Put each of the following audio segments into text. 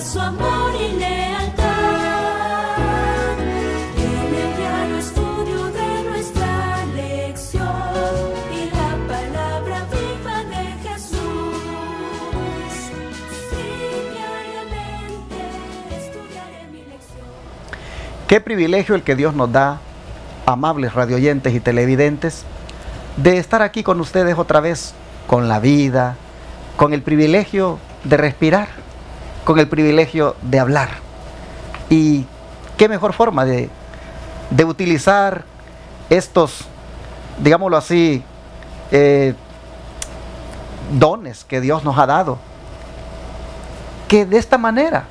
su amor y lealtad. En el diario estudio de nuestra lección y la palabra viva de Jesús. Sí, diariamente estudiaré mi lección. Qué privilegio el que Dios nos da, amables radioyentes y televidentes, de estar aquí con ustedes otra vez, con la vida, con el privilegio de respirar, con el privilegio de hablar. Y qué mejor forma de utilizar estos, digámoslo así, dones que Dios nos ha dado, que de esta manera,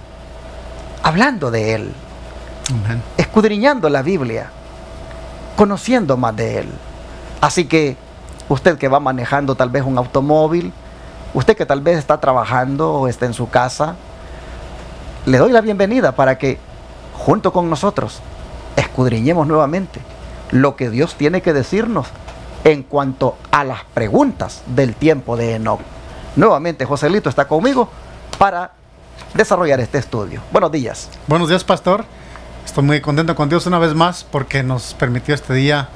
hablando de Él, Amén. escudriñando la Biblia, conociendo más de Él. Así que usted que va manejando tal vez un automóvil, usted que tal vez está trabajando o está en su casa, le doy la bienvenida para que junto con nosotros escudriñemos nuevamente lo que Dios tiene que decirnos en cuanto a las preguntas del tiempo de Enoc. Nuevamente Joselito está conmigo para desarrollar este estudio. Buenos días. Buenos días, pastor. Estoy muy contento con Dios una vez más porque nos permitió este día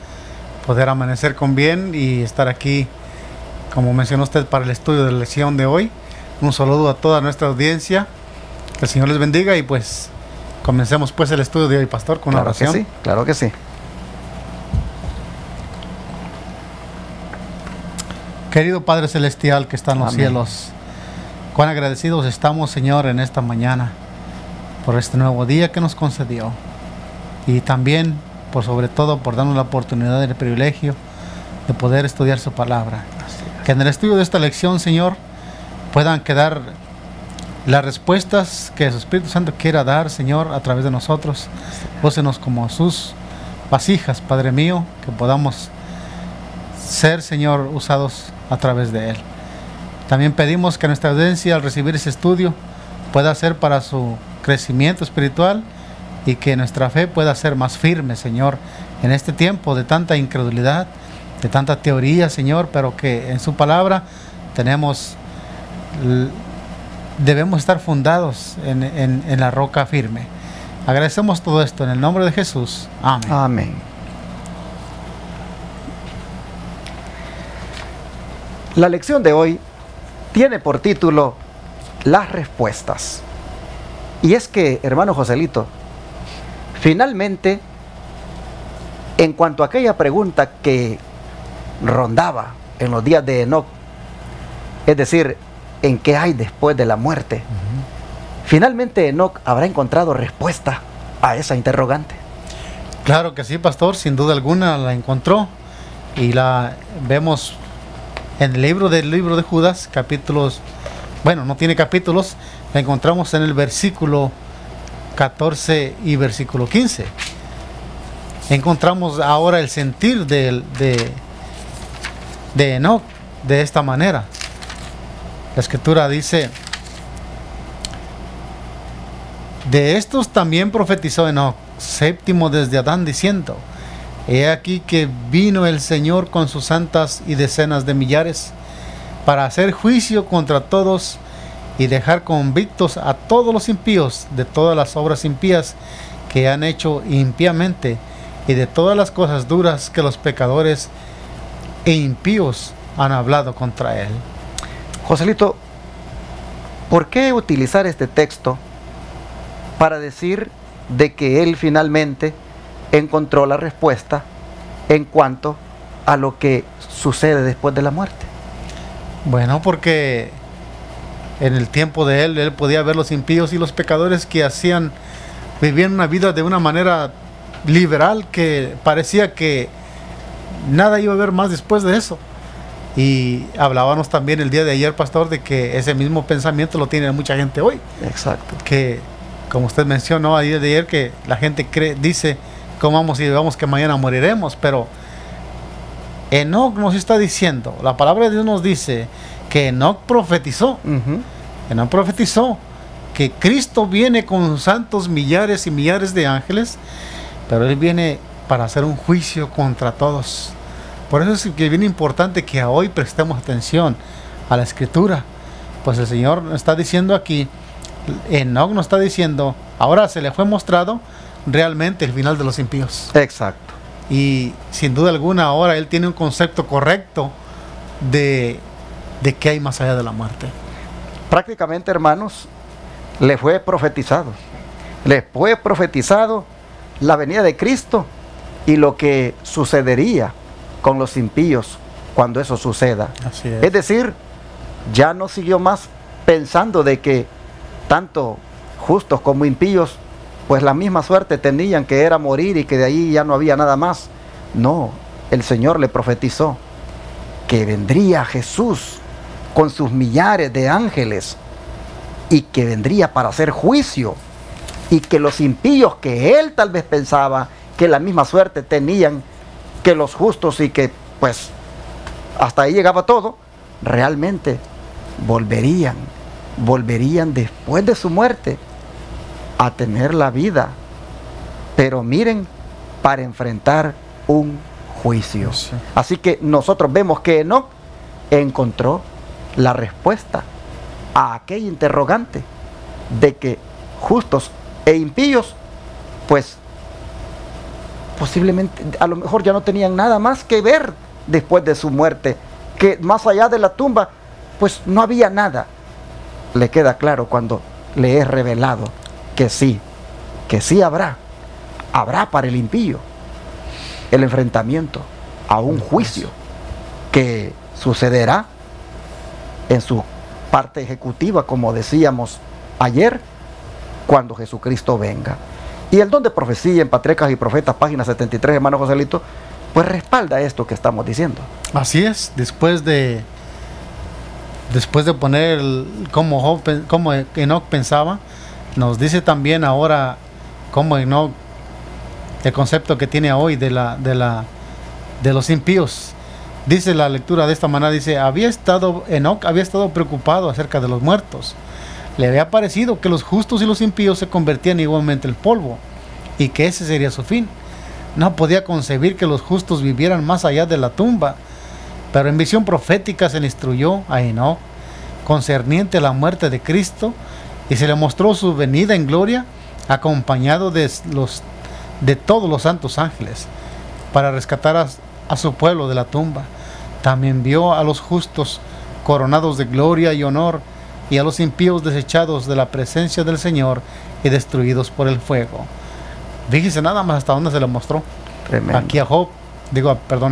poder amanecer con bien y estar aquí, como mencionó usted, para el estudio de la lección de hoy. Un saludo a toda nuestra audiencia. Que el Señor les bendiga y pues comencemos pues el estudio de hoy, pastor, con una Claro que oración. sí, claro que sí. Querido Padre Celestial que está en los Amén. cielos, cuán agradecidos estamos, Señor, en esta mañana por este nuevo día que nos concedió y también, por sobre todo, por darnos la oportunidad y el privilegio de poder estudiar su palabra. Que en el estudio de esta lección, Señor, puedan quedar las respuestas que su Espíritu Santo quiera dar, Señor, a través de nosotros. Úsenos como sus vasijas, Padre mío, que podamos ser, Señor, usados a través de Él. También pedimos que nuestra audiencia, al recibir ese estudio, pueda ser para su crecimiento espiritual y que nuestra fe pueda ser más firme, Señor, en este tiempo de tanta incredulidad, de tanta teoría, Señor, pero que en su palabra debemos estar fundados en la roca firme. Agradecemos todo esto en el nombre de Jesús. Amén. Amén. La lección de hoy tiene por título Las respuestas. Y es que, hermano Joselito, finalmente, en cuanto a aquella pregunta que rondaba en los días de Enoc, es decir, ¿en qué hay después de la muerte? Finalmente Enoc habrá encontrado respuesta a esa interrogante. Claro que sí, pastor, sin duda alguna la encontró y la vemos en el libro de Judas, capítulos, bueno, no tiene capítulos, la encontramos en el versículo 14 y versículo 15. Encontramos ahora el sentir de Enoc de esta manera. La escritura dice: de estos también profetizó Enoc, séptimo desde Adán, diciendo: he aquí que vino el Señor con sus santas y decenas de millares para hacer juicio contra todos y dejar convictos a todos los impíos de todas las obras impías que han hecho impíamente y de todas las cosas duras que los pecadores e impíos han hablado contra él. Joselito, ¿por qué utilizar este texto para decir de que él finalmente encontró la respuesta en cuanto a lo que sucede después de la muerte? Bueno, porque en el tiempo de él podía ver los impíos y los pecadores que vivían una vida de una manera liberal que parecía que nada iba a haber más después de eso. Y hablábamos también el día de ayer, pastor, de que ese mismo pensamiento lo tiene mucha gente hoy. Exacto. Que, como usted mencionó el día de ayer, que la gente dice, comamos y bebamos que mañana moriremos, pero Enoc nos está diciendo, la palabra de Dios nos dice que Enoc profetizó. Enoc profetizó que Cristo viene con santos millares y millares de ángeles, pero Él viene para hacer un juicio contra todos. Por eso es que es bien importante que hoy prestemos atención a la Escritura, pues el Señor está diciendo aquí Enoc nos está diciendo, ahora se le fue mostrado realmente el final de los impíos. Exacto. Y sin duda alguna ahora él tiene un concepto correcto de qué hay más allá de la muerte. Prácticamente, hermanos, le fue profetizado. Les fue profetizado la venida de Cristo y lo que sucedería con los impíos cuando eso suceda. Así es. Es decir, ya no siguió más pensando de que tanto justos como impíos, pues la misma suerte tenían, que era morir y que de ahí ya no había nada más. No, el Señor le profetizó que vendría Jesús con sus millares de ángeles y que vendría para hacer juicio, y que los impíos, que él tal vez pensaba que la misma suerte tenían que los justos y que pues hasta ahí llegaba todo, realmente volverían después de su muerte a tener la vida, pero miren, para enfrentar un juicio. Sí. Así que nosotros vemos que Enoc encontró la respuesta a aquel interrogante de que justos e impíos, pues posiblemente, a lo mejor ya no tenían nada más que ver después de su muerte, que más allá de la tumba, pues no había nada. Le queda claro cuando le es revelado que sí habrá para el impío el enfrentamiento a un juicio que sucederá en su parte ejecutiva, como decíamos ayer, cuando Jesucristo venga. Y el don de profecía en Patriarcas y Profetas, página 73, hermano Joselito, pues respalda esto que estamos diciendo. Así es, después de poner cómo Enoc pensaba, nos dice también ahora cómo Enoc, el concepto que tiene hoy de los impíos. Dice la lectura de esta manera, dice, Enoc había estado preocupado acerca de los muertos. Le había parecido que los justos y los impíos se convertían igualmente en polvo, y que ese sería su fin. No podía concebir que los justos vivieran más allá de la tumba, pero en visión profética se le instruyó a Enoc concerniente a la muerte de Cristo, y se le mostró su venida en gloria, acompañado de todos los santos ángeles, para rescatar a su pueblo de la tumba. También vio a los justos coronados de gloria y honor, y a los impíos desechados de la presencia del Señor y destruidos por el fuego. Fíjese nada más hasta dónde se le mostró. Tremendo. Aquí a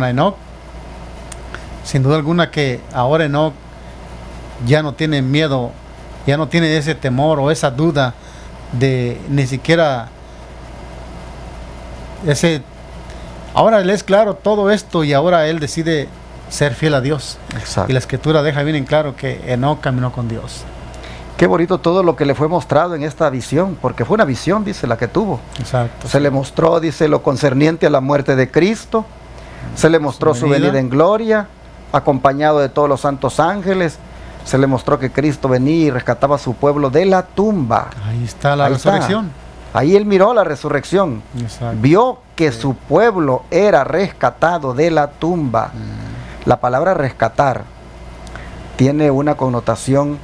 Enoc. Sin duda alguna que ahora Enoc ya no tiene miedo, ya no tiene ese temor o esa duda de ni siquiera ese. Ahora él es claro todo esto, y ahora él decide ser fiel a Dios. Exacto. Y la escritura deja bien en claro que Enoc caminó con Dios. Qué bonito todo lo que le fue mostrado en esta visión, porque fue una visión, dice, la que tuvo. Exacto. Se le mostró, dice, lo concerniente a la muerte de Cristo. Se le mostró su venida en gloria, acompañado de todos los santos ángeles. Se le mostró que Cristo venía y rescataba a su pueblo de la tumba. Ahí está la resurrección. Ahí él miró la resurrección. Exacto. Vio que su pueblo era rescatado de la tumba. La palabra rescatar tiene una connotación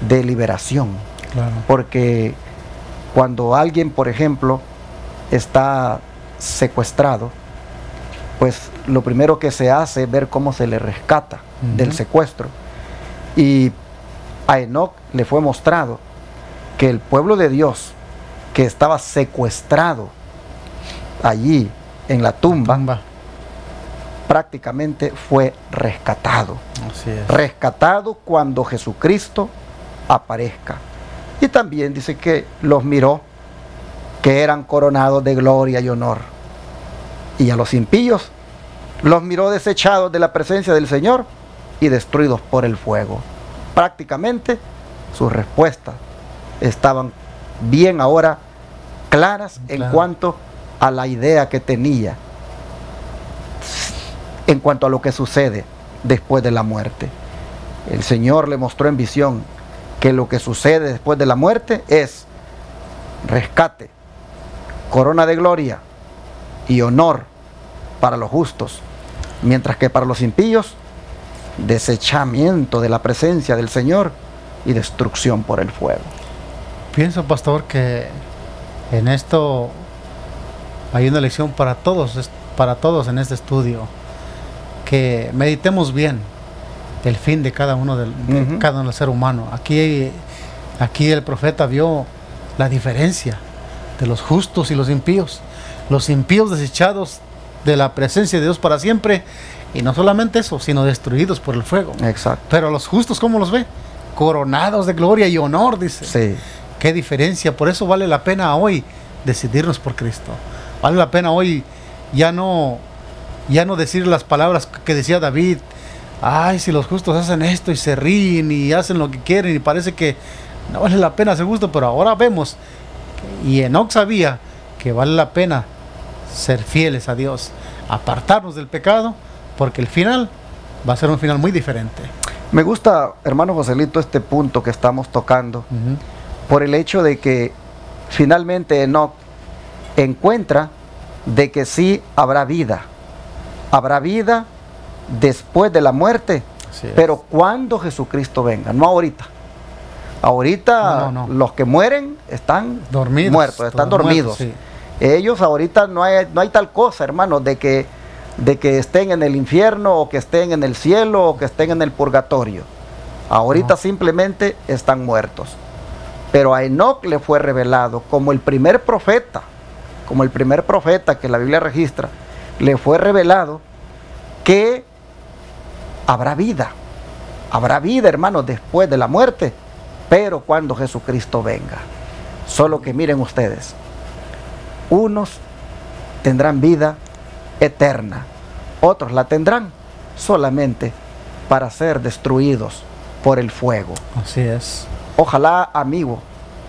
de liberación. Claro. Porque cuando alguien, por ejemplo, está secuestrado, pues lo primero que se hace es ver cómo se le rescata del secuestro. Y a Enoc le fue mostrado que el pueblo de Dios, que estaba secuestrado allí en la tumba, prácticamente fue rescatado. Así es. Rescatado cuando Jesucristo aparezca. Y también dice que los miró, que eran coronados de gloria y honor. Y a los impíos los miró desechados de la presencia del Señor y destruidos por el fuego. Prácticamente sus respuestas estaban bien ahora claras en cuanto a la idea que tenía, en cuanto a lo que sucede después de la muerte. El Señor le mostró en visión que lo que sucede después de la muerte es rescate, corona de gloria y honor para los justos, mientras que para los impíos, desechamiento de la presencia del Señor y destrucción por el fuego. Pienso, pastor, que en esto hay una lección para todos en este estudio, que meditemos bien el fin de cada uno de cada uno del ser humano. Aquí el profeta vio la diferencia de los justos y los impíos desechados de la presencia de Dios para siempre, y no solamente eso, sino destruidos por el fuego. Exacto. Pero los justos, ¿cómo los ve? Coronados de gloria y honor, dice. Sí. Qué diferencia. Por eso vale la pena hoy decidirnos por Cristo. Vale la pena hoy ya no decir las palabras que decía David. Ay, si los justos hacen esto y se ríen y hacen lo que quieren y parece que no vale la pena ser justo, pero ahora vemos, y Enoc sabía que vale la pena ser fieles a Dios, apartarnos del pecado, porque el final va a ser un final muy diferente. Me gusta, hermano Joselito, este punto que estamos tocando, por el hecho de que finalmente Enoc encuentra de que sí habrá vida después de la muerte, pero cuando Jesucristo venga, no ahorita. Ahorita no. Los que mueren están dormidos, muertos, están dormidos. Sí. Ellos ahorita no hay tal cosa, hermano, de que estén en el infierno, o que estén en el cielo, o que estén en el purgatorio. Ahorita simplemente están muertos. Pero a Enoc le fue revelado como el primer profeta que la Biblia registra, le fue revelado que habrá vida, hermano, después de la muerte, pero cuando Jesucristo venga. Solo que miren ustedes, unos tendrán vida eterna, otros la tendrán solamente para ser destruidos por el fuego. Así es. Ojalá, amigo,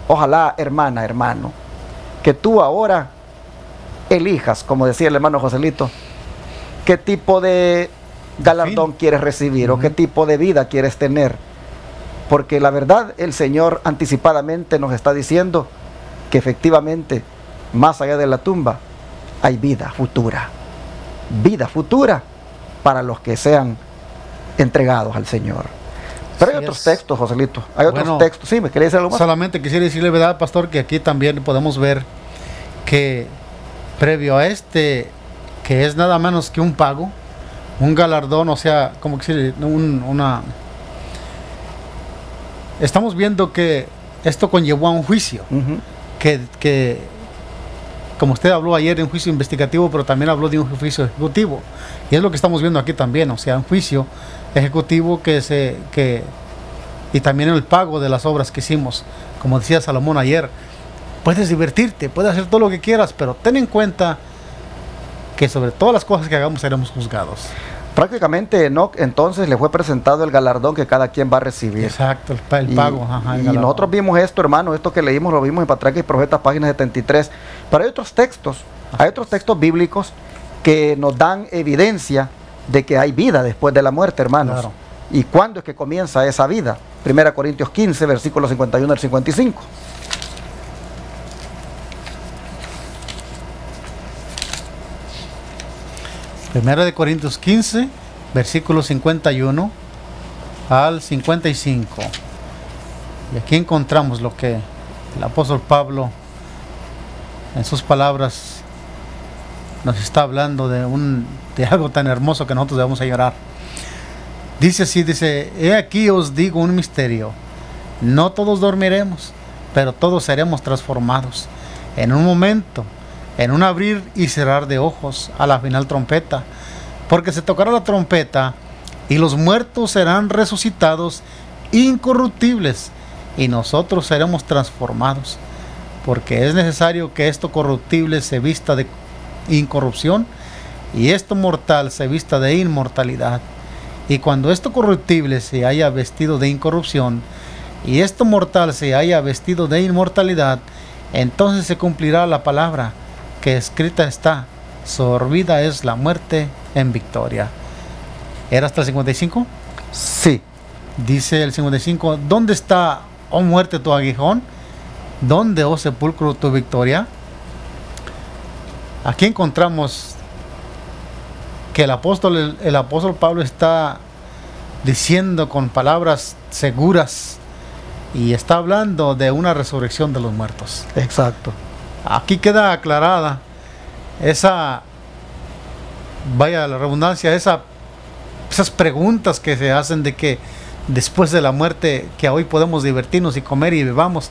ojalá, hermana, hermano, que tú ahora elijas, como decía el hermano Joselito, qué tipo de galardón quieres recibir, o qué tipo de vida quieres tener. Porque la verdad, el Señor anticipadamente nos está diciendo que efectivamente, más allá de la tumba, hay vida futura para los que sean entregados al Señor. Pero hay otros textos, Joselito, hay otros textos. Sí, ¿me quería decir algo más? Solamente quisiera decirle, ¿verdad, pastor?, que aquí también podemos ver que previo a este, que es nada menos que un pago, un galardón, o sea, como que estamos viendo que esto conllevó a un juicio, que como usted habló ayer de un juicio investigativo, pero también habló de un juicio ejecutivo, y es lo que estamos viendo aquí también, o sea, un juicio ejecutivo y también el pago de las obras que hicimos. Como decía Salomón ayer, puedes divertirte, puedes hacer todo lo que quieras, pero ten en cuenta que sobre todas las cosas que hagamos seremos juzgados. Prácticamente Enoc entonces le fue presentado el galardón que cada quien va a recibir. Exacto, el pago. Y nosotros vimos esto, hermano, esto que leímos lo vimos en Patriarcas y Profetas, página 73. Pero hay otros textos bíblicos que nos dan evidencia de que hay vida después de la muerte, hermanos. Claro. ¿Y cuándo es que comienza esa vida? 1 Corintios 15, versículos 51 al 55. Primera de Corintios 15, versículos 51 al 55. Y aquí encontramos lo que el apóstol Pablo en sus palabras nos está hablando de algo tan hermoso que nosotros debemos llorar. Dice así, he aquí os digo un misterio, no todos dormiremos, pero todos seremos transformados en un momento, en un abrir y cerrar de ojos, a la final trompeta, porque se tocará la trompeta y los muertos serán resucitados incorruptibles, y nosotros seremos transformados, porque es necesario que esto corruptible se vista de incorrupción y esto mortal se vista de inmortalidad. Y cuando esto corruptible se haya vestido de incorrupción y esto mortal se haya vestido de inmortalidad, entonces se cumplirá la palabra que escrita está: sorbida es la muerte en victoria. ¿Era hasta el 55? Sí. Dice el 55, ¿dónde está, oh muerte, tu aguijón? ¿Dónde, oh sepulcro, tu victoria? Aquí encontramos que el apóstol Pablo está diciendo con palabras seguras y está hablando de una resurrección de los muertos. Exacto. Aquí queda aclarada esa, vaya la redundancia, esas preguntas que se hacen de que después de la muerte, que hoy podemos divertirnos y comer y bebamos,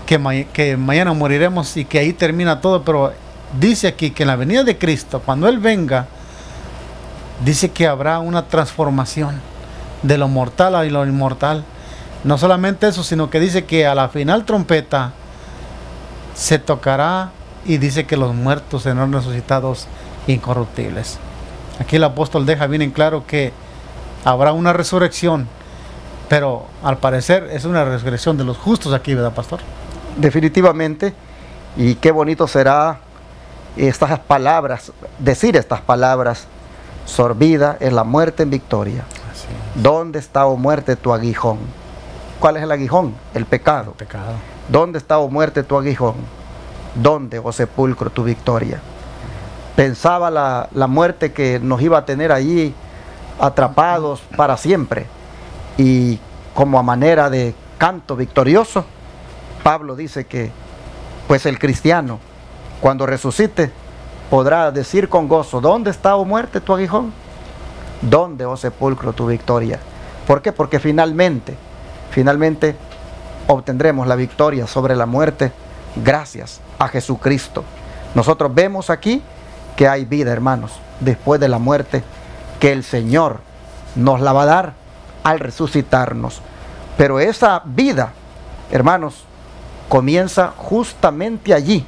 que mañana moriremos y que ahí termina todo. Pero dice aquí que en la venida de Cristo, cuando Él venga, dice que habrá una transformación de lo mortal a lo inmortal. No solamente eso, sino que dice que a la final trompeta se tocará y dice que los muertos serán resucitados incorruptibles. Aquí el apóstol deja bien en claro que habrá una resurrección, pero al parecer es una resurrección de los justos aquí, ¿verdad, pastor? Definitivamente. Y qué bonito será estas palabras, decir estas palabras: sorbida es la muerte en victoria. Así es. ¿Dónde está, oh muerte, tu aguijón? ¿Cuál es el aguijón? El pecado. El pecado. ¿Dónde está, oh muerte, tu aguijón? ¿Dónde, oh sepulcro, tu victoria? Pensaba la muerte que nos iba a tener allí atrapados para siempre. Y como a manera de canto victorioso, Pablo dice que pues el cristiano, cuando resucite, podrá decir con gozo: ¿dónde está, oh muerte, tu aguijón? ¿Dónde, oh sepulcro, tu victoria? ¿Por qué? Porque finalmente obtendremos la victoria sobre la muerte gracias a Jesucristo. Nosotros vemos aquí que hay vida, hermanos, después de la muerte, que el Señor nos la va a dar al resucitarnos. Pero esa vida, hermanos, comienza justamente allí,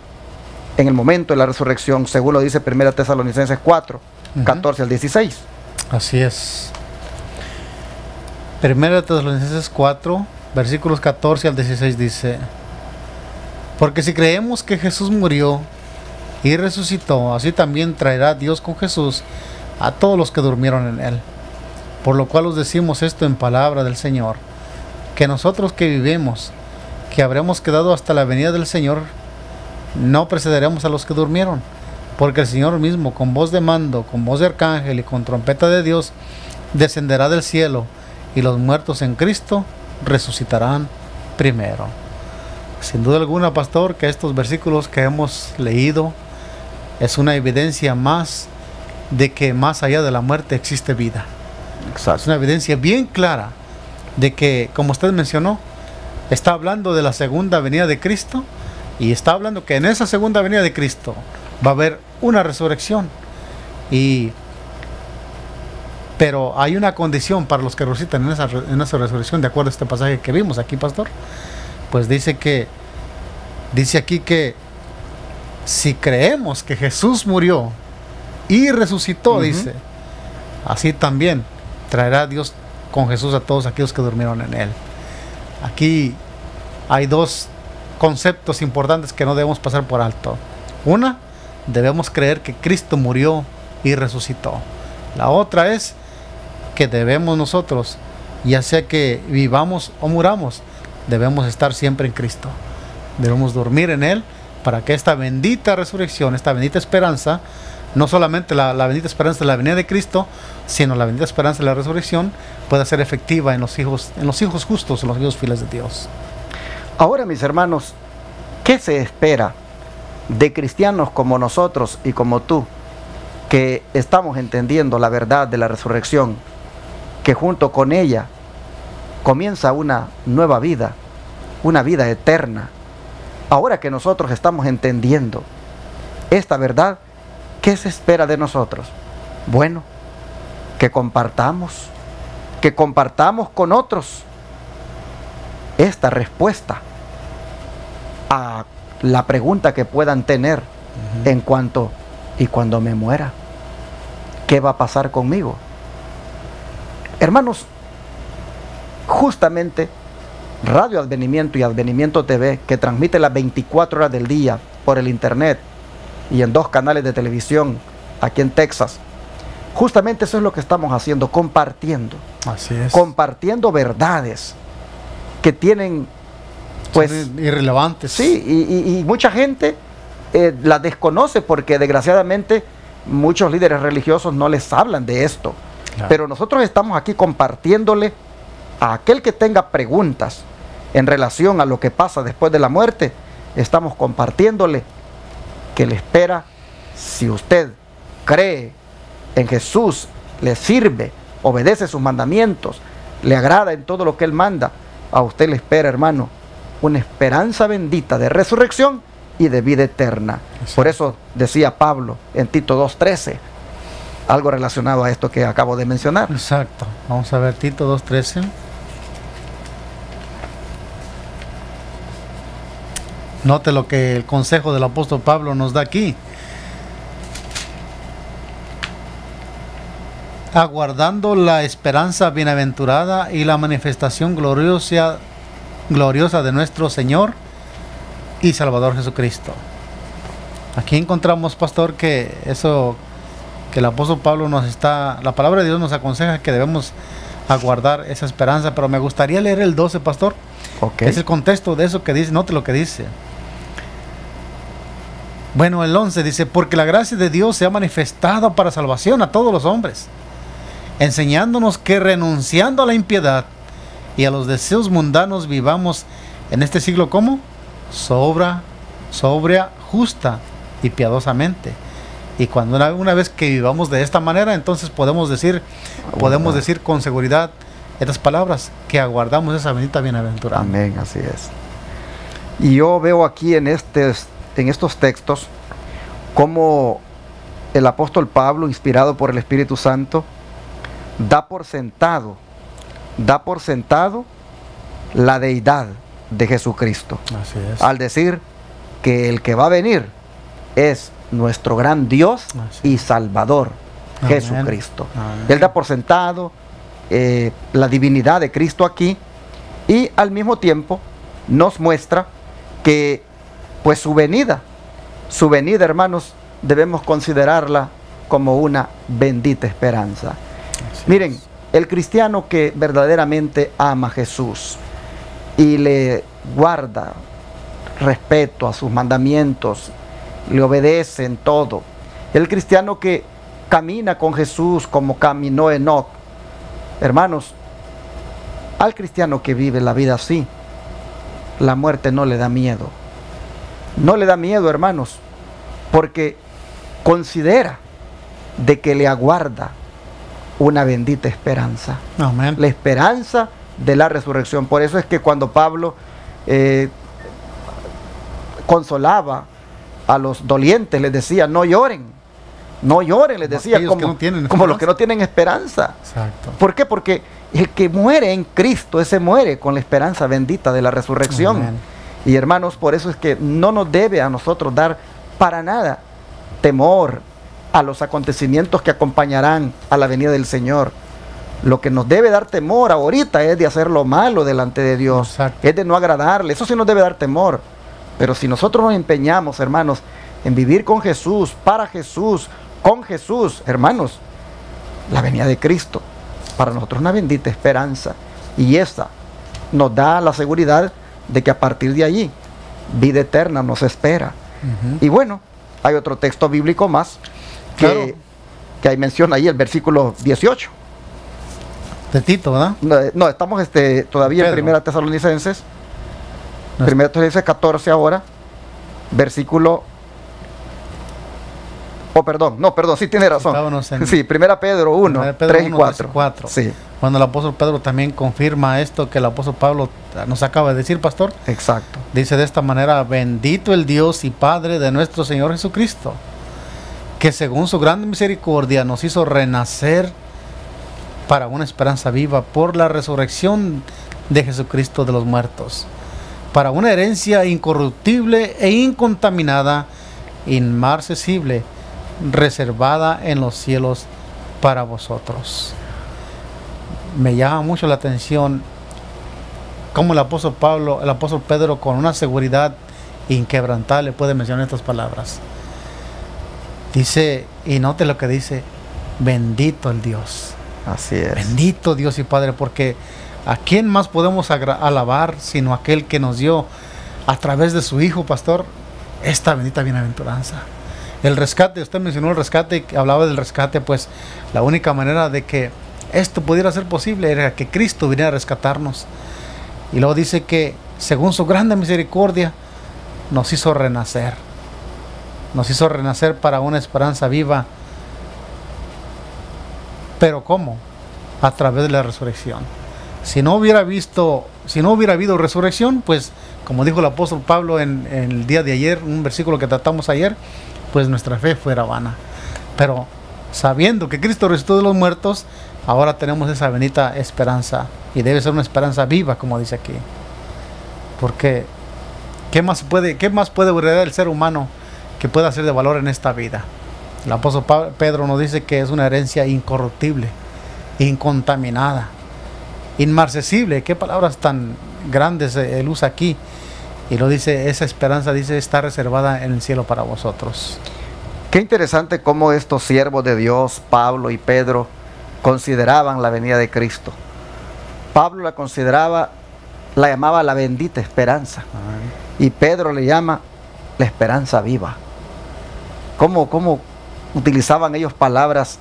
en el momento de la resurrección, según lo dice 1 Tesalonicenses 4, 14 al 16. Así es. 1 Tesalonicenses 4, versículos 14 al 16 dice: porque si creemos que Jesús murió y resucitó, así también traerá Dios con Jesús a todos los que durmieron en Él. Por lo cual os decimos esto en palabra del Señor, que nosotros que vivimos, que habremos quedado hasta la venida del Señor, no precederemos a los que durmieron, porque el Señor mismo, con voz de mando, con voz de arcángel y con trompeta de Dios, descenderá del cielo, y los muertos en Cristo resucitarán primero. Sin duda alguna, pastor, que estos versículos que hemos leído es una evidencia más de que más allá de la muerte existe vida. Exacto. Es una evidencia bien clara de que, como usted mencionó, está hablando de la segunda venida de Cristo, y está hablando que en esa segunda venida de Cristo va a haber una resurrección. Pero hay una condición para los que resucitan en esa resurrección, de acuerdo a este pasaje que vimos aquí, pastor. Pues dice aquí que si creemos que Jesús murió y resucitó, dice, así también traerá Dios con Jesús a todos aquellos que durmieron en Él. Aquí hay dos conceptos importantes que no debemos pasar por alto. Una, debemos creer que Cristo murió y resucitó. La otra es que debemos nosotros, ya sea que vivamos o muramos, debemos estar siempre en Cristo. Debemos dormir en Él para que esta bendita resurrección, esta bendita esperanza, no solamente la bendita esperanza de la venida de Cristo, sino la bendita esperanza de la resurrección, pueda ser efectiva en los hijos justos, en los hijos fieles de Dios. Ahora, mis hermanos, ¿qué se espera de cristianos como nosotros y como tú, que estamos entendiendo la verdad de la resurrección, que junto con ella comienza una nueva vida, una vida eterna? Ahora que nosotros estamos entendiendo esta verdad, ¿qué se espera de nosotros? Bueno, que compartamos con otros esta respuesta a la pregunta que puedan tener en cuanto: ¿y cuando me muera? ¿Qué va a pasar conmigo? Hermanos, justamente Radio Advenimiento y Advenimiento TV, que transmite las 24 horas del día por el internet y en 2 canales de televisión aquí en Texas, justamente eso es lo que estamos haciendo, compartiendo. Así es. Compartiendo verdades que tienen, pues, son irrelevantes. Sí, y mucha gente las desconoce porque desgraciadamente muchos líderes religiosos no les hablan de esto. Claro. Pero nosotros estamos aquí compartiéndole a aquel que tenga preguntas en relación a lo que pasa después de la muerte, estamos compartiéndole que le espera, si usted cree en Jesús, le sirve, obedece sus mandamientos, le agrada en todo lo que Él manda, a usted le espera, hermano, una esperanza bendita de resurrección y de vida eterna. Por eso decía Pablo en Tito 2:13, algo relacionado a esto que acabo de mencionar. Exacto. Vamos a ver Tito 2:13. Note lo que el consejo del apóstol Pablo nos da aquí. Aguardando la esperanza bienaventurada y la manifestación gloriosa de nuestro Señor y Salvador Jesucristo. Aquí encontramos, pastor, que eso que el apóstol Pablo la palabra de Dios nos aconseja que debemos aguardar esa esperanza, pero me gustaría leer el 12, pastor. Okay. Es el contexto de eso que dice, note lo que dice. Bueno, el 11 dice, porque la gracia de Dios se ha manifestado para salvación a todos los hombres, enseñándonos que renunciando a la impiedad y a los deseos mundanos vivamos en este siglo como sobria, justa y piadosamente. Y cuando una vez que vivamos de esta manera, entonces podemos decir con seguridad estas palabras, que aguardamos esa bendita bienaventuranza. Amén, así es. Y yo veo aquí en estos textos cómo el apóstol Pablo, inspirado por el Espíritu Santo, da por sentado la deidad de Jesucristo. Así es. Al decir que el que va a venir es nuestro gran Dios y Salvador, Amén. Jesucristo. Amén. Él da por sentado la divinidad de Cristo aquí, y al mismo tiempo nos muestra que pues su venida, hermanos, debemos considerarla como una bendita esperanza. Miren, el cristiano que verdaderamente ama a Jesús y le guarda respeto a sus mandamientos, le obedece en todo, el cristiano que camina con Jesús como caminó Enoc, hermanos, al cristiano que vive la vida así, la muerte no le da miedo. No le da miedo, hermanos, porque considera de que le aguarda una bendita esperanza. Amén. La esperanza de la resurrección. Por eso es que cuando Pablo consolaba a los dolientes, les decía, no lloren, les decía, como los que no tienen esperanza. Exacto. ¿Por qué? Porque el que muere en Cristo, ese muere con la esperanza bendita de la resurrección. Amén. Y hermanos, por eso es que no nos debe a nosotros dar para nada temor a los acontecimientos que acompañarán a la venida del Señor. Lo que nos debe dar temor ahorita es de hacer lo malo delante de Dios. Exacto. Es de no agradarle. Eso sí nos debe dar temor. Pero si nosotros nos empeñamos, hermanos, en vivir con Jesús, para Jesús, con Jesús, hermanos, la venida de Cristo para nosotros es una bendita esperanza. Y esa nos da la seguridad de que a partir de allí vida eterna nos espera. Y bueno, hay otro texto bíblico más que ahí menciona ahí el versículo 18 de Tito, ¿verdad? No, estamos todavía Pedro. en Primera Tesalonicenses, No, Primera Tesalonicenses 14 ahora, versículo sí tiene razón. Estábamos en Sí, Primera Pedro 1, 3 y 1, 4. 4. Sí, Cuando el apóstol Pedro también confirma esto que el apóstol Pablo nos acaba de decir, pastor. exacto. Dice de esta manera, bendito el Dios y Padre de nuestro Señor Jesucristo, que según su gran misericordia nos hizo renacer para una esperanza viva por la resurrección de Jesucristo de los muertos, para una herencia incorruptible e incontaminada, inmarcesible, reservada en los cielos para vosotros. Me llama mucho la atención cómo el apóstol Pedro, con una seguridad inquebrantable, puede mencionar estas palabras. Dice, y note lo que dice, bendito el Dios. Así es. Bendito Dios y Padre, porque ¿a quién más podemos alabar sino aquel que nos dio a través de su Hijo, pastor, esta bendita bienaventuranza? El rescate, usted mencionó el rescate, hablaba del rescate, pues la única manera de que esto pudiera ser posible era que Cristo viniera a rescatarnos. Y luego dice que según su grande misericordia nos hizo renacer. Nos hizo renacer para una esperanza viva. ¿Pero cómo? A través de la resurrección. Si no hubiera habido resurrección, pues como dijo el apóstol Pablo en el día de ayer, un versículo que tratamos ayer, pues nuestra fe fuera vana. Pero sabiendo que Cristo resucitó de los muertos, ahora tenemos esa bendita esperanza, y debe ser una esperanza viva, como dice aquí. Porque ¿qué más puede heredar el ser humano que pueda ser de valor en esta vida? El apóstol Pedro nos dice que es una herencia incorruptible, incontaminada, inmarcesible. Qué palabras tan grandes él usa aquí. Y lo dice, esa esperanza, dice, está reservada en el cielo para vosotros. Qué interesante cómo estos siervos de Dios, Pablo y Pedro, consideraban la venida de Cristo. Pablo la llamaba la bendita esperanza. Y Pedro le llama la esperanza viva. ¿Cómo utilizaban ellos palabras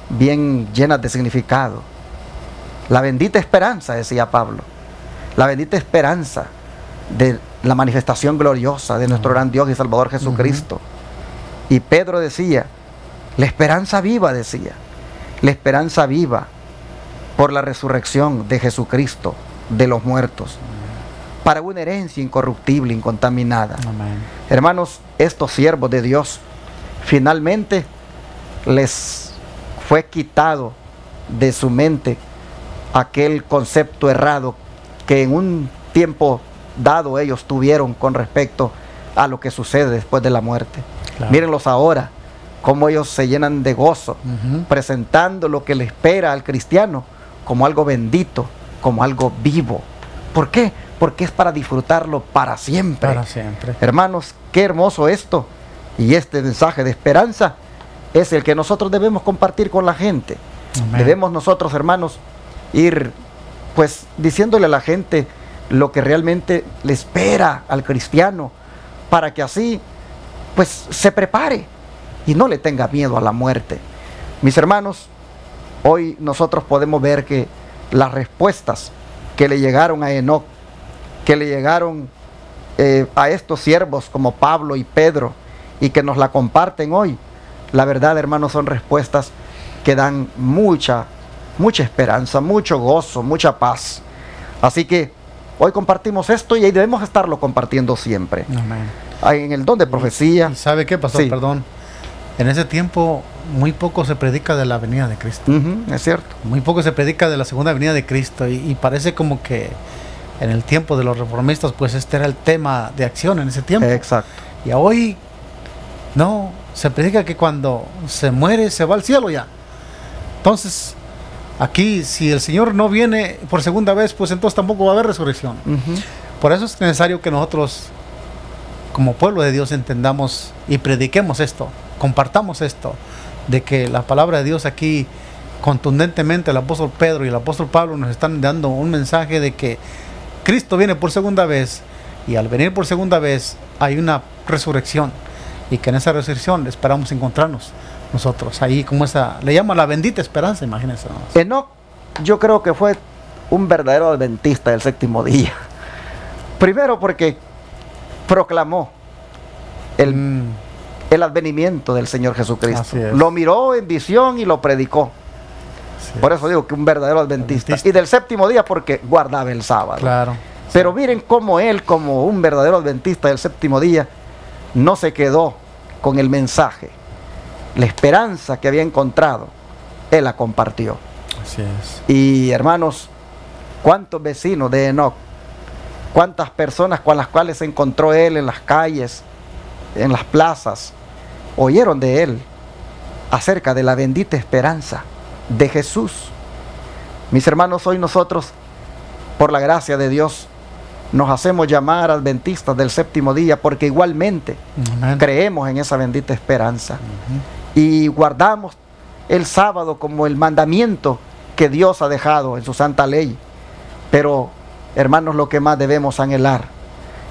bien llenas de significado? La bendita esperanza, decía Pablo. La bendita esperanza de la manifestación gloriosa de nuestro gran Dios y Salvador Jesucristo. Y Pedro decía, la esperanza viva, decía. La esperanza viva por la resurrección de Jesucristo de los muertos, para una herencia incorruptible, incontaminada. Amén. Hermanos, estos siervos de Dios, finalmente les fue quitado de su mente aquel concepto errado que en un tiempo dado ellos tuvieron con respecto a lo que sucede después de la muerte. Claro. Mírenlos ahora, cómo ellos se llenan de gozo, presentando lo que le espera al cristiano como algo bendito, como algo vivo. ¿Por qué? Porque es para disfrutarlo para siempre. Para siempre. Hermanos, qué hermoso esto. Y este mensaje de esperanza es el que nosotros debemos compartir con la gente. Amén. Debemos nosotros, hermanos, ir pues diciéndole a la gente lo que realmente le espera al cristiano, para que así pues se prepare y no le tenga miedo a la muerte. Mis hermanos, hoy nosotros podemos ver que las respuestas que le llegaron a Enoc, que le llegaron a estos siervos como Pablo y Pedro, y que nos la comparten hoy, la verdad, hermanos, son respuestas que dan mucha esperanza, mucho gozo, mucha paz. Así que hoy compartimos esto y ahí debemos estarlo compartiendo siempre. Amén. En el don de profecía. ¿Y sabe qué, pastor? Sí. Perdón. En ese tiempo muy poco se predica de la venida de Cristo. Es cierto. Muy poco se predica de la segunda venida de Cristo. Y parece como que en el tiempo de los reformistas, pues este era el tema de acción en ese tiempo. Exacto. Y hoy no, se predica que cuando se muere se va al cielo ya. Entonces, aquí si el Señor no viene por segunda vez, pues entonces tampoco va a haber resurrección. Por eso es necesario que nosotros, como pueblo de Dios, entendamos y prediquemos esto, compartamos esto, de que la palabra de Dios aquí contundentemente, el apóstol Pedro y el apóstol Pablo nos están dando un mensaje de que Cristo viene por segunda vez, y al venir por segunda vez hay una resurrección, y que en esa resurrección esperamos encontrarnos nosotros ahí, como esa, le llama la bendita esperanza, imagínense. Enoc, yo creo que fue un verdadero adventista del séptimo día. Primero porque proclamó el advenimiento del Señor Jesucristo. Así es. Lo miró en visión y lo predicó. Por eso digo que un verdadero adventista. Y del séptimo día porque guardaba el sábado. Claro. Pero miren cómo él, como un verdadero adventista del séptimo día, no se quedó con el mensaje. La esperanza que había encontrado, él la compartió. Así es. Y hermanos, cuántos vecinos de Enoc, cuántas personas con las cuales se encontró él en las calles, en las plazas, oyeron de él acerca de la bendita esperanza de Jesús. Mis hermanos, hoy nosotros, por la gracia de Dios, nos hacemos llamar adventistas del séptimo día porque igualmente Amén. creemos en esa bendita esperanza y guardamos el sábado como el mandamiento que Dios ha dejado en su santa ley. Pero, hermanos, lo que más debemos anhelar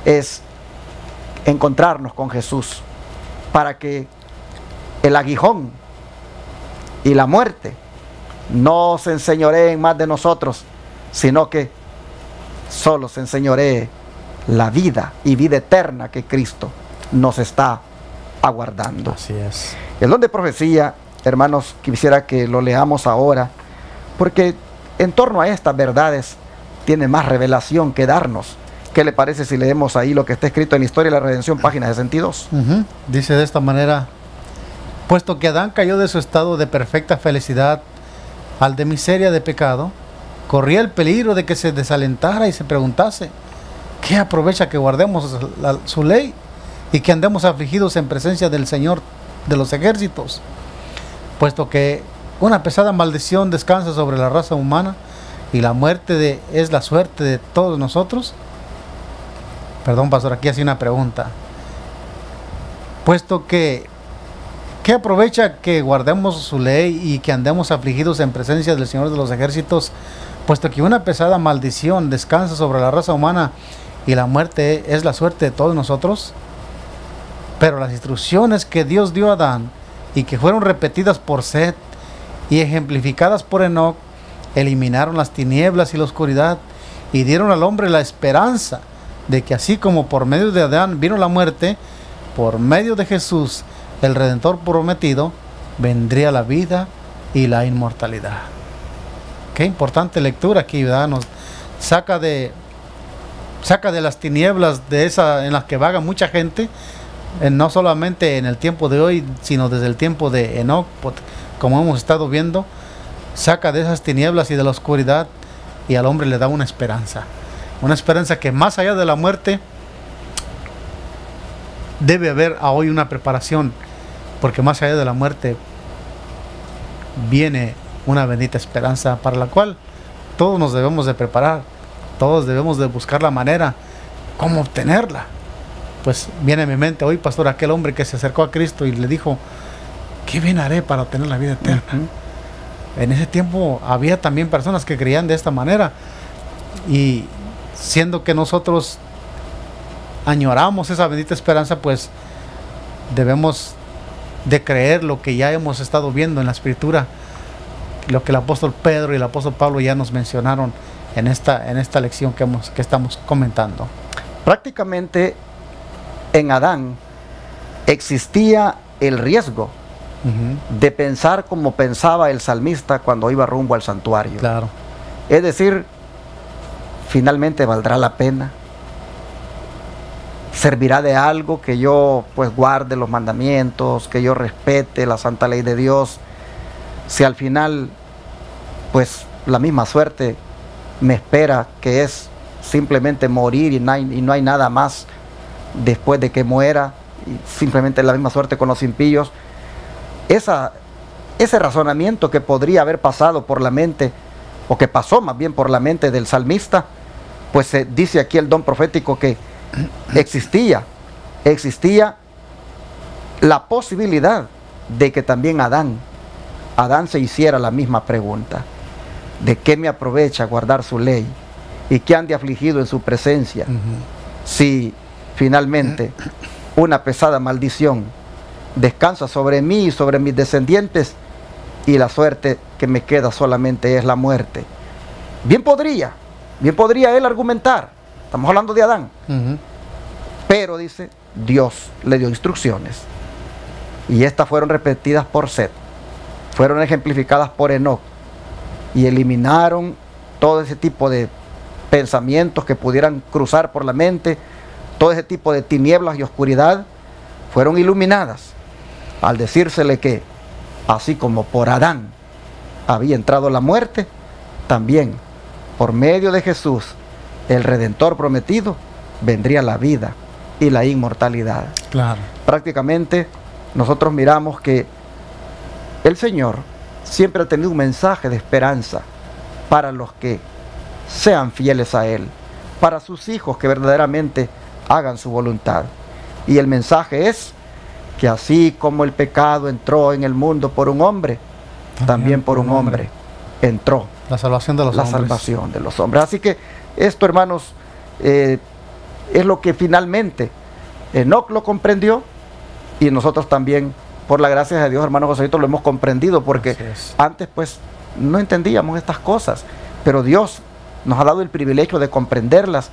es encontrarnos con Jesús, para que el aguijón y la muerte no se enseñoreen más de nosotros, sino que solo se enseñoree la vida y vida eterna que Cristo nos está aguardando. Así es. El don de profecía, hermanos, quisiera que lo leamos ahora, porque en torno a estas verdades tiene más revelación que darnos. ¿Qué le parece si leemos ahí lo que está escrito en la Historia de la Redención, página 62? Dice de esta manera: puesto que Adán cayó de su estado de perfecta felicidad al de miseria de pecado, corría el peligro de que se desalentara y se preguntase: ¿qué aprovecha que guardemos su ley y que andemos afligidos en presencia del Señor de los ejércitos? Puesto que una pesada maldición descansa sobre la raza humana y la muerte es la suerte de todos nosotros. Perdón, pastor, aquí hace una pregunta. Puesto que ¿qué aprovecha que guardemos su ley y que andemos afligidos en presencia del Señor de los ejércitos? Puesto que una pesada maldición descansa sobre la raza humana y la muerte es la suerte de todos nosotros. Pero las instrucciones que Dios dio a Adán y que fueron repetidas por Set y ejemplificadas por Enoc eliminaron las tinieblas y la oscuridad y dieron al hombre la esperanza de que así como por medio de Adán vino la muerte, por medio de Jesús, el Redentor prometido, vendría la vida y la inmortalidad. Qué importante lectura aquí, ¿verdad? Nos saca de las tinieblas de esa en las que vaga mucha gente, no solamente en el tiempo de hoy, sino desde el tiempo de Enoc, como hemos estado viendo. Saca de esas tinieblas y de la oscuridad y al hombre le da una esperanza que más allá de la muerte debe haber a hoy una preparación, porque más allá de la muerte viene una bendita esperanza para la cual todos nos debemos de preparar, todos debemos de buscar la manera, cómo obtenerla. Pues viene a mi mente hoy, pastor, aquel hombre que se acercó a Cristo y le dijo: ¿qué bien haré para obtener la vida eterna? En ese tiempo había también personas que creían de esta manera, y siendo que nosotros añoramos esa bendita esperanza, pues debemos de creer lo que ya hemos estado viendo en la Escritura, lo que el apóstol Pedro y el apóstol Pablo ya nos mencionaron en esta lección que estamos comentando. Prácticamente en Adán existía el riesgo de pensar como pensaba el salmista cuando iba rumbo al santuario. Claro. Es decir, finalmente valdrá la pena, servirá de algo que yo pues guarde los mandamientos, que yo respete la santa ley de Dios, si al final pues la misma suerte me espera, que es simplemente morir y no hay nada más después de que muera, y simplemente la misma suerte con los impíos. Ese razonamiento que podría haber pasado por la mente, o que pasó más bien por la mente del salmista, pues se dice aquí el don profético que existía la posibilidad de que también Adán se hiciera la misma pregunta: ¿de qué me aprovecha guardar su ley y que ande afligido en su presencia, si finalmente una pesada maldición descansa sobre mí y sobre mis descendientes, y la suerte que me queda solamente es la muerte? Bien podría él argumentar, estamos hablando de Adán, pero dice, Dios le dio instrucciones, y estas fueron repetidas por Set, fueron ejemplificadas por Enoc, y eliminaron todo ese tipo de pensamientos que pudieran cruzar por la mente, todo ese tipo de tinieblas y oscuridad fueron iluminadas al decírsele que así como por Adán había entrado la muerte, también por medio de Jesús, el Redentor prometido, vendría la vida y la inmortalidad. Claro. Prácticamente nosotros miramos que el Señor siempre ha tenido un mensaje de esperanza para los que sean fieles a Él, para sus hijos que verdaderamente hagan su voluntad. Y el mensaje es que así como el pecado entró en el mundo por un hombre, también por un hombre entró la salvación de los hombres. Salvación de los hombres. Así que esto, hermanos, es lo que finalmente Enoc lo comprendió, y nosotros también, por la gracia de Dios, hermano Joséito, lo hemos comprendido, porque antes pues no entendíamos estas cosas, pero Dios nos ha dado el privilegio de comprenderlas,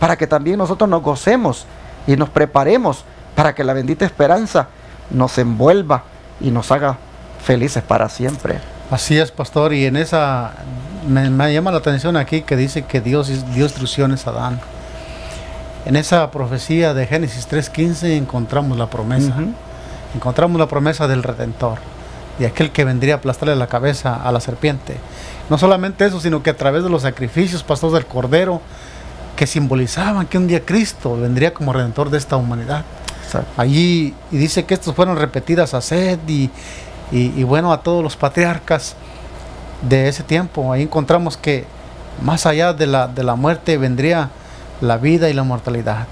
para que también nosotros nos gocemos y nos preparemos para que la bendita esperanza nos envuelva y nos haga felices para siempre. Así es, pastor, y en esa me llama la atención aquí que dice que Dios dio instrucciones a Adán. En esa profecía de Génesis 3:15 encontramos la promesa. Encontramos la promesa del Redentor, de aquel que vendría a aplastarle la cabeza a la serpiente. No solamente eso, sino que a través de los sacrificios, pastor, del Cordero, que simbolizaban que un día Cristo vendría como Redentor de esta humanidad. Exacto. Allí, y dice que estos fueron repetidas a Seth y bueno, a todos los patriarcas de ese tiempo. Ahí encontramos que más allá de la muerte vendría la vida y la mortalidad.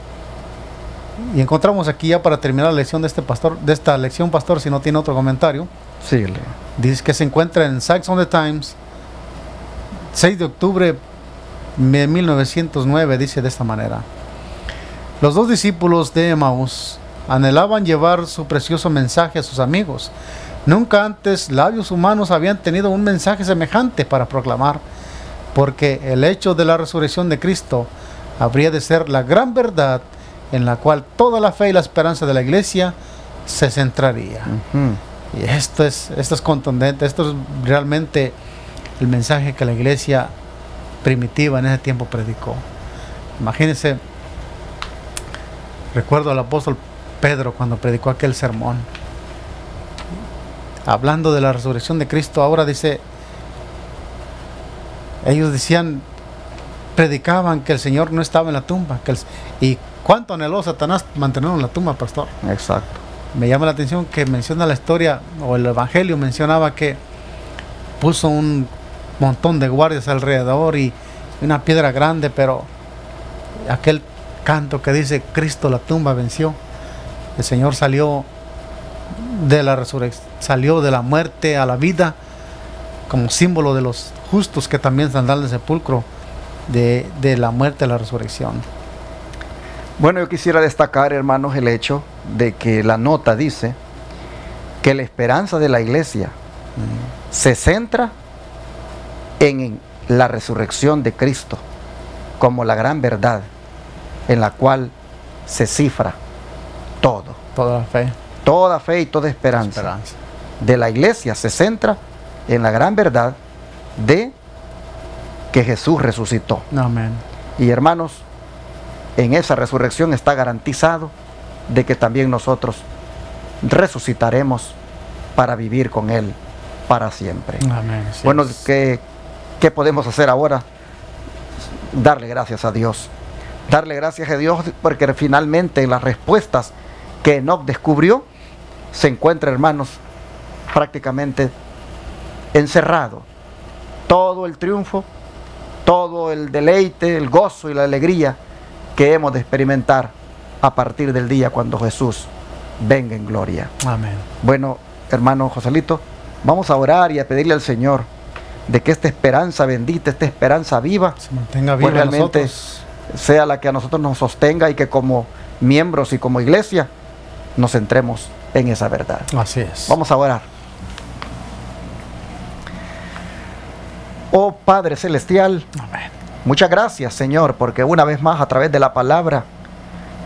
Y encontramos aquí, ya para terminar la lección de esta lección, pastor, si no tiene otro comentario, Síguele. dice que se encuentra en Sacks on the Times, 6 de octubre de 1909, dice de esta manera: los dos discípulos de Emaús anhelaban llevar su precioso mensaje a sus amigos. Nunca antes labios humanos habían tenido un mensaje semejante para proclamar, porque el hecho de la resurrección de Cristo habría de ser la gran verdad en la cual toda la fe y la esperanza de la iglesia se centraría. Y esto es contundente, esto es realmente el mensaje que la iglesia primitiva en ese tiempo predicó. Imagínense, recuerdo al apóstol Pedro cuando predicó aquel sermón, hablando de la resurrección de Cristo. Ahora dice, ellos decían, predicaban que el Señor no estaba en la tumba, y cuánto anheló Satanás mantenerlo en la tumba, pastor. Exacto. Me llama la atención que menciona la historia, o el evangelio mencionaba que puso un montón de guardias alrededor y una piedra grande, pero aquel canto que dice Cristo la tumba venció, el Señor salió de la resurrección, salió de la muerte a la vida, como símbolo de los justos que también saldrán del sepulcro, de la muerte a la resurrección. Bueno, yo quisiera destacar, hermanos, el hecho de que la nota dice que la esperanza de la iglesia se centra en la resurrección de Cristo como la gran verdad en la cual se cifra todo. Toda la fe. Toda fe y toda esperanza de la iglesia se centra en la gran verdad de que Jesús resucitó. Amén. Y hermanos, en esa resurrección está garantizado de que también nosotros resucitaremos para vivir con Él para siempre. Amén. Sí. Bueno, ¿qué podemos hacer ahora? Darle gracias a Dios. Darle gracias a Dios porque finalmente las respuestas que Enoch descubrió se encuentra, hermanos, prácticamente encerrado. Todo el triunfo, todo el deleite, el gozo y la alegría que hemos de experimentar a partir del día cuando Jesús venga en gloria. Amén. Bueno, hermano Joselito, vamos a orar y a pedirle al Señor de que esta esperanza bendita, esta esperanza viva, se mantenga viva, pues realmente nosotros sea la que a nosotros nos sostenga y que como miembros y como iglesia nos centremos en esa verdad. Así es. Vamos a orar. Oh Padre Celestial, Amén. muchas gracias, Señor, porque una vez más a través de la palabra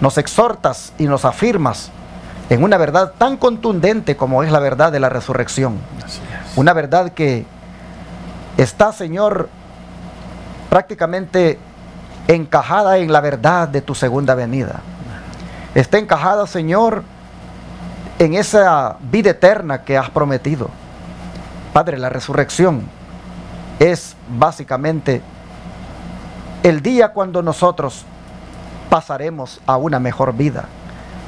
nos exhortas y nos afirmas en una verdad tan contundente como es la verdad de la resurrección. Así es. Una verdad que está, Señor, prácticamente encajada en la verdad de tu segunda venida. Está encajada, Señor, en esa vida eterna que has prometido. Padre, la resurrección es básicamente el día cuando nosotros pasaremos a una mejor vida.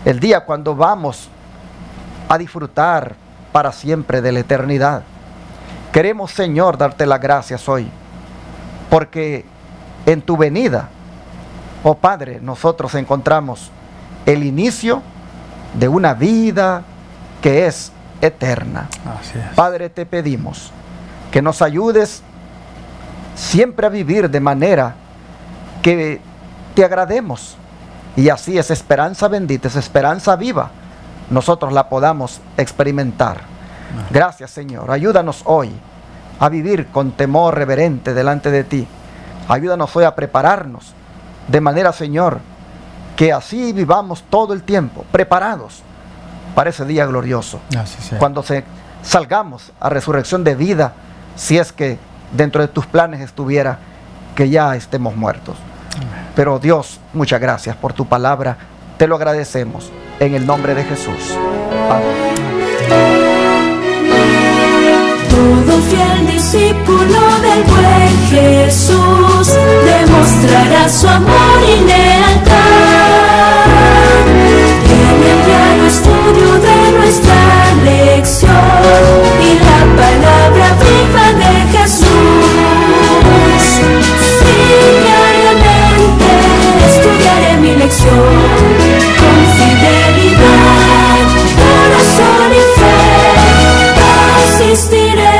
El día cuando vamos a disfrutar para siempre de la eternidad. Queremos, Señor, darte las gracias hoy, porque en tu venida, oh Padre, nosotros encontramos el inicio de una vida que es eterna. Así es. Padre, te pedimos que nos ayudes siempre a vivir de manera que te agrademos, y así esa esperanza bendita, esa esperanza viva, nosotros la podamos experimentar. Gracias, Señor. Ayúdanos hoy a vivir con temor reverente delante de ti, Ayúdanos hoy a prepararnos de manera, Señor, que así vivamos todo el tiempo preparados para ese día glorioso. Así sea. Cuando salgamos a resurrección de vida, si es que dentro de tus planes estuviera que ya estemos muertos. Pero Dios, muchas gracias por tu palabra. Te lo agradecemos en el nombre de Jesús. Amén. Todo fiel discípulo del buen Jesús demostrará su amor y lealtad en el diario estudio de nuestra lección y la palabra viva de Jesús. Sí, diariamente estudiaré mi lección con fidelidad, corazón y fe. Asistiré